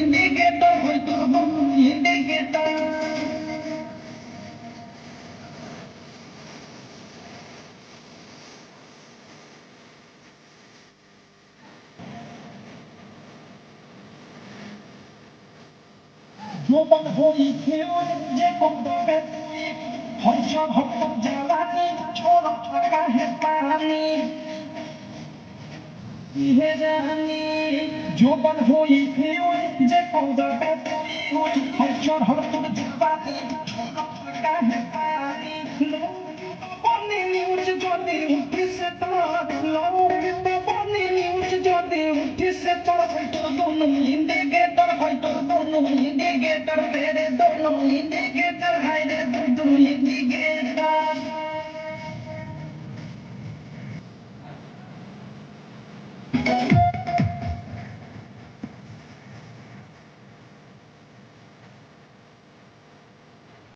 indicator, indicator. Nobody for you, Jacob, Honsha, Hokam, Jalani, Chola, Taka, Hepani. Hezani, Joban, Hoi, Jacob, the Betty, Honsha, Hokam, Jalani, Chola, Taka, Hepani. Bonnie news, Johnny, this is the law. Bonnie news, Johnny, this is the indicator, indicator, indicator, indicator,